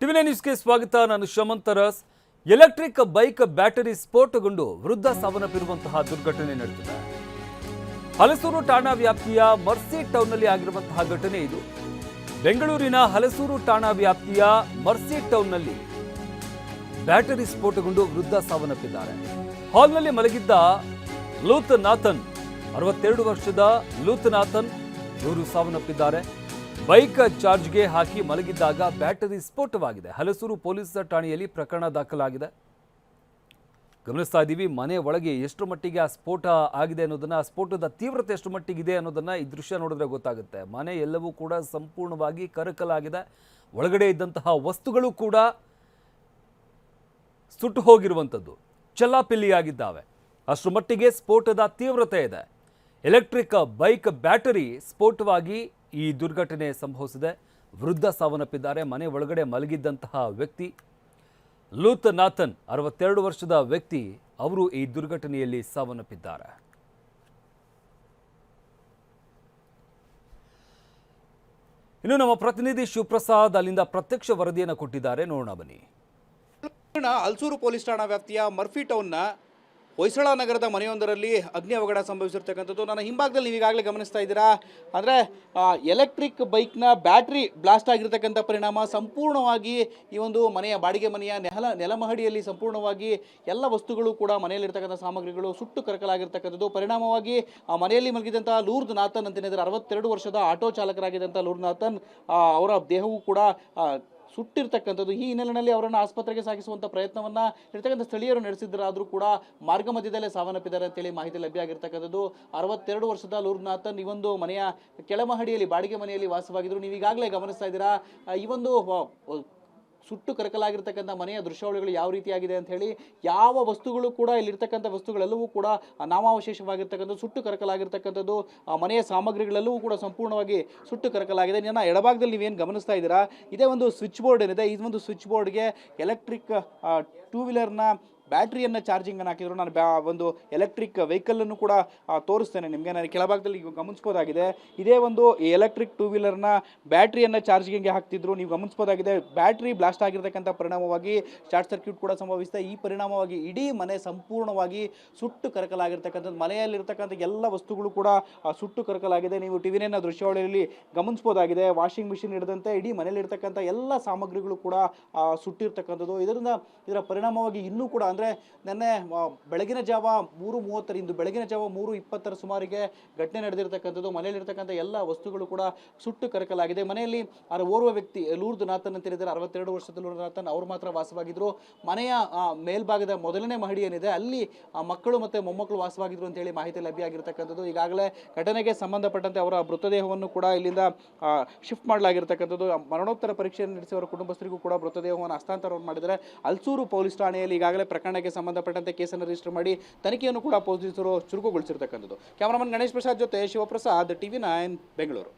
ಟಿವಿ9 ನ್ಯೂಸ್ಗೆ ಸ್ವಾಗತ. ನಾನು ಶಮಂತ್ ತರಸ್. ಎಲೆಕ್ಟ್ರಿಕ್ ಬೈಕ್ ಬ್ಯಾಟರಿ ಸ್ಫೋಟಗೊಂಡು ವೃದ್ಧ ಸಾವನ್ನಪ್ಪಿರುವಂತಹ ದುರ್ಘಟನೆ ನಡೆದಿದೆ. ಹಲಸೂರು ಠಾಣಾ ವ್ಯಾಪ್ತಿಯ ಮರ್ಸಿ ಟೌನ್ನಲ್ಲಿ ಆಗಿರುವಂತಹ ಘಟನೆ ಇದು. ಬೆಂಗಳೂರಿನ ಹಲಸೂರು ಠಾಣಾ ವ್ಯಾಪ್ತಿಯ ಮರ್ಸಿ ಟೌನ್ನಲ್ಲಿ ಬ್ಯಾಟರಿ ಸ್ಫೋಟಗೊಂಡು ವೃದ್ಧ ಸಾವನ್ನಪ್ಪಿದ್ದಾರೆ. ಹಾಲ್ನಲ್ಲಿ ಮಲಗಿದ್ದ ಲೂತ್ ನಾಥನ್, 62 ವರ್ಷದ ಲೂತ್ ನಾಥನ್ ಇವರು ಸಾವನ್ನಪ್ಪಿದ್ದಾರೆ. ಬೈಕ್ ಚಾರ್ಜ್ಗೆ ಹಾಕಿ ಮಲಗಿದ್ದಾಗ ಬ್ಯಾಟರಿ ಸ್ಫೋಟವಾಗಿದೆ. ಹಲಸೂರು ಪೊಲೀಸ್ ಠಾಣೆಯಲ್ಲಿ ಪ್ರಕರಣ ದಾಖಲಾಗಿದೆ. ಗಮನಿಸ್ತಾ ಇದ್ದೀವಿ, ಮನೆ ಒಳಗೆ ಎಷ್ಟು ಮಟ್ಟಿಗೆ ಆ ಸ್ಫೋಟ ಆಗಿದೆ ಅನ್ನೋದನ್ನ, ಆ ಸ್ಫೋಟದ ತೀವ್ರತೆ ಎಷ್ಟು ಮಟ್ಟಿಗಿದೆ ಅನ್ನೋದನ್ನ ಈ ದೃಶ್ಯ ನೋಡಿದ್ರೆ ಗೊತ್ತಾಗುತ್ತೆ. ಮನೆ ಎಲ್ಲವೂ ಕೂಡ ಸಂಪೂರ್ಣವಾಗಿ ಕರಕಲಾಗಿದೆ. ಒಳಗಡೆ ಇದ್ದಂತಹ ವಸ್ತುಗಳು ಕೂಡ ಸುಟ್ಟು ಹೋಗಿರುವಂಥದ್ದು, ಚೆಲ್ಲಾಪಿಲ್ಲಿಯಾಗಿದ್ದಾವೆ. ಅಷ್ಟರ ಮಟ್ಟಿಗೆ ಸ್ಫೋಟದ ತೀವ್ರತೆ ಇದೆ. ಎಲೆಕ್ಟ್ರಿಕ್ ಬೈಕ್ ಬ್ಯಾಟರಿ ಸ್ಫೋಟವಾಗಿ ಈ ದುರ್ಘಟನೆ ಸಂಭವಿಸಿದೆ. ವೃದ್ಧ ಸಾವನ್ನಪ್ಪಿದ್ದಾರೆ. ಮನೆ ಒಳಗಡೆ ಮಲಗಿದ್ದಂತಹ ವ್ಯಕ್ತಿ ಲೂತ್ ನಾಥನ್, 62 ವರ್ಷದ ವ್ಯಕ್ತಿ, ಅವರು ಈ ದುರ್ಘಟನೆಯಲ್ಲಿ ಸಾವನ್ನಪ್ಪಿದ್ದಾರೆ. ಇನ್ನು ನಮ್ಮ ಪ್ರತಿನಿಧಿ ಶಿವಪ್ರಸಾದ್ ಅಲ್ಲಿಂದ ಪ್ರತ್ಯಕ್ಷ ವರದಿಯನ್ನು ಕೊಟ್ಟಿದ್ದಾರೆ, ನೋಡೋಣ ಬನ್ನಿ. ಹಲಸೂರು ಪೊಲೀಸ್ ಠಾಣಾ ವ್ಯಾಪ್ತಿಯ ಮರ್ಫಿ ಟೌನ್ನ ಹೊಯ್ಸಳ ನಗರದ ಮನೆಯೊಂದರಲ್ಲಿ ಅಗ್ನಿ ಅವಘಡ ಸಂಭವಿಸಿರ್ತಕ್ಕಂಥದ್ದು. ನನ್ನ ಹಿಂಭಾಗದಲ್ಲಿ ನೀವು ಈಗಾಗಲೇ ಗಮನಿಸ್ತಾ ಇದ್ದೀರಾ. ಅಂದರೆ ಎಲೆಕ್ಟ್ರಿಕ್ ಬೈಕ್ನ ಬ್ಯಾಟ್ರಿ ಬ್ಲಾಸ್ಟ್ ಆಗಿರ್ತಕ್ಕಂಥ ಪರಿಣಾಮ ಸಂಪೂರ್ಣವಾಗಿ ಈ ಒಂದು ಮನೆಯ ಬಾಡಿಗೆ ಮನೆಯ ನೆಲಮಹಡಿಯಲ್ಲಿ ಸಂಪೂರ್ಣವಾಗಿ ಎಲ್ಲ ವಸ್ತುಗಳು ಕೂಡ ಮನೆಯಲ್ಲಿರ್ತಕ್ಕಂಥ ಸಾಮಗ್ರಿಗಳು ಸುಟ್ಟು ಕರಕಲಾಗಿರ್ತಕ್ಕಂಥದ್ದು. ಪರಿಣಾಮವಾಗಿ ಮನೆಯಲ್ಲಿ ಮಲಗಿದಂಥ ಲೂರ್ದ್ ನಾಥನ್ ಅಂತೇನಿದ್ದಾರೆ, 62 ವರ್ಷದ ಆಟೋ ಚಾಲಕರಾಗಿದ್ದಂಥ ಲೂರ್ದ್ ನಾಥನ್, ಅವರ ದೇಹವು ಕೂಡ ಸುಟ್ಟಿರ್ತಕ್ಕಂಥದ್ದು. ಈ ಹಿನ್ನೆಲೆಯಲ್ಲಿ ಅವರನ್ನು ಆಸ್ಪತ್ರೆಗೆ ಸಾಗಿಸುವಂಥ ಪ್ರಯತ್ನವನ್ನು ಇರ್ತಕ್ಕಂಥ ಸ್ಥಳೀಯರು ನಡೆಸಿದ್ದರಾದರೂ ಕೂಡ ಮಾರ್ಗ ಮಧ್ಯದಲ್ಲೇ ಸಾವನ್ನಪ್ಪಿದ್ದಾರೆ ಅಂತೇಳಿ ಮಾಹಿತಿ ಲಭ್ಯ ಆಗಿರ್ತಕ್ಕಂಥದ್ದು. 62 ವರ್ಷದ ಲೂರ್ದ್ ನಾಥನ್ ಈ ಒಂದು ಮನೆಯ ಕೆಳಮಹಡಿಯಲ್ಲಿ ಬಾಡಿಗೆ ಮನೆಯಲ್ಲಿ ವಾಸವಾಗಿದ್ದರು. ನೀವು ಈಗಾಗಲೇ ಗಮನಿಸ್ತಾ ಇದ್ದೀರಾ ಈ ಒಂದು ಸುಟ್ಟು ಕರಕಲಾಗಿರ್ತಕ್ಕಂಥ ಮನೆಯ ದೃಶ್ಯಾವಳಿಗಳು ಯಾವ ರೀತಿಯಾಗಿದೆ ಅಂತ ಹೇಳಿ. ಯಾವ ವಸ್ತುಗಳು ಕೂಡ ಇಲ್ಲಿರ್ತಕ್ಕಂಥ ವಸ್ತುಗಳೆಲ್ಲವೂ ಕೂಡ ನಾಮಾವಶೇಷವಾಗಿರ್ತಕ್ಕಂಥ ಸುಟ್ಟು ಕರಕಲಾಗಿರ್ತಕ್ಕಂಥದ್ದು. ಮನೆಯ ಸಾಮಗ್ರಿಗಳೆಲ್ಲವೂ ಕೂಡ ಸಂಪೂರ್ಣವಾಗಿ ಸುಟ್ಟು ಕರಕಲಾಗಿದೆ. ನನ್ನ ಎಡಭಾಗದಲ್ಲಿ ನೀವೇನು ಗಮನಿಸ್ತಾ ಇದ್ದೀರಾ, ಇದೇ ಒಂದು ಸ್ವಿಚ್ ಬೋರ್ಡ್ ಏನಿದೆ, ಈ ಒಂದು ಸ್ವಿಚ್ ಬೋರ್ಡ್ಗೆ ಎಲೆಕ್ಟ್ರಿಕ್ 2 ವೀಲರ್ನ ಬ್ಯಾಟ್ರಿಯನ್ನು ಚಾರ್ಜಿಂಗನ್ನು ಹಾಕಿದ್ರು. ನಾನು ಒಂದು ಎಲೆಕ್ಟ್ರಿಕ್ ವೆಹಿಕಲನ್ನು ಕೂಡ ತೋರಿಸ್ತೇನೆ ನಿಮಗೆ. ನಾನು ಕೆಳಭಾಗದಲ್ಲಿ ಗಮನಿಸ್ಬೋದಾಗಿದೆ, ಇದೇ ಒಂದು ಎಲೆಕ್ಟ್ರಿಕ್ 2 ವೀಲರ್ನ ಬ್ಯಾಟ್ರಿಯನ್ನು ಚಾರ್ಜಿಂಗ್ಗೆ ಹಾಕ್ತಿದ್ರು. ನೀವು ಗಮನಿಸ್ಬೋದಾಗಿದೆ, ಬ್ಯಾಟ್ರಿ ಬ್ಲಾಸ್ಟ್ ಆಗಿರ್ತಕ್ಕಂಥ ಪರಿಣಾಮವಾಗಿ ಶಾರ್ಟ್ ಸರ್ಕ್ಯೂಟ್ ಕೂಡ ಸಂಭವಿಸಿದೆ. ಈ ಪರಿಣಾಮವಾಗಿ ಇಡೀ ಮನೆ ಸಂಪೂರ್ಣವಾಗಿ ಸುಟ್ಟು ಕರಕಲಾಗಿರ್ತಕ್ಕಂಥದ್ದು. ಮನೆಯಲ್ಲಿರ್ತಕ್ಕಂಥ ಎಲ್ಲ ವಸ್ತುಗಳು ಕೂಡ ಸುಟ್ಟು ಕರಕಲಾಗಿದೆ. ನೀವು ಟಿವಿ9 ದೃಶ್ಯಾವಳಿಯಲ್ಲಿ ಗಮನಿಸ್ಬೋದಾಗಿದೆ. ವಾಷಿಂಗ್ ಮಿಷಿನ್ ಹಿಡಿದಂತೆ ಇಡೀ ಮನೆಯಲ್ಲಿರ್ತಕ್ಕಂಥ ಎಲ್ಲ ಸಾಮಗ್ರಿಗಳು ಕೂಡ ಸುಟ್ಟಿರ್ತಕ್ಕಂಥದ್ದು. ಇದರ ಪರಿಣಾಮವಾಗಿ ಇನ್ನೂ ಕೂಡ ನೆನ್ನೆ ಬೆಳಗಿನ ಜಾವ 3:30, ಇಂದು ಬೆಳಗಿನ ಜಾವ 3:20 ಸುಮಾರಿಗೆ ಘಟನೆ ನಡೆದಿರ್ತಕ್ಕಂಥದ್ದು. ಮನೆಯಲ್ಲಿರ್ತಕ್ಕಂಥ ಎಲ್ಲ ವಸ್ತುಗಳು ಕೂಡ ಸುಟ್ಟು ಕರಕಲಾಗಿದೆ. ಮನೆಯಲ್ಲಿ ಓರ್ವ ವ್ಯಕ್ತಿ ಲೂರ್ದ್ ನಾಥನ್ ಅಂತ ಹೇಳಿದರೆ, 62 ವರ್ಷದ ಲೂರ್ದ್ ನಾಥನ್, ಅವರು ಮಾತ್ರ ವಾಸವಾಗಿದ್ರು. ಮನೆಯ ಮೇಲ್ಭಾಗದ ಮೊದಲನೇ ಮಹಡಿ ಏನಿದೆ, ಅಲ್ಲಿ ಮಕ್ಕಳು ಮತ್ತು ಮೊಮ್ಮಕ್ಕಳು ವಾಸವಾಗಿದ್ರು ಅಂತೇಳಿ ಮಾಹಿತಿ ಲಭ್ಯ ಆಗಿರ್ತಕ್ಕಂಥದ್ದು. ಈಗಾಗಲೇ ಘಟನೆಗೆ ಸಂಬಂಧಪಟ್ಟಂತೆ ಅವರ ಮೃತದೇಹವನ್ನು ಕೂಡ ಇಲ್ಲಿಂದ ಶಿಫ್ಟ್ ಮಾಡಲಾಗಿರ್ತಕ್ಕಂಥದ್ದು. ಮರಣೋತ್ತರ ಪರೀಕ್ಷೆಯನ್ನು ನಡೆಸಿ ಅವರ ಕುಟುಂಬಸ್ಥರಿಗೂ ಕೂಡ ಮೃತದೇಹವನ್ನು ಹಸ್ತಾಂತರ ಮಾಡಿದರೆ. ಹಲಸೂರು ಪೊಲೀಸ್ ಠಾಣೆಯಲ್ಲಿ ಈಗಾಗಲೇ ಪ್ರಕರಣಕ್ಕೆ ಸಂಬಂಧಪಟ್ಟಂತೆ ಕೇಸನ್ನು ರಿಜಿಸ್ಟರ್ ಮಾಡಿ ತನಿಖೆಯನ್ನು ಕೂಡ ಪೊಲೀಸರು ಚುರುಕುಗೊಳಿಸಿರ್ತಕ್ಕಂಥದ್ದು. ಕ್ಯಾಮರಾಮನ್ ಗಣೇಶ್ ಪ್ರಸಾದ್ ಜೊತೆ ಶಿವಪ್ರಸಾದ್, ಟಿವಿ9 ಬೆಂಗಳೂರು.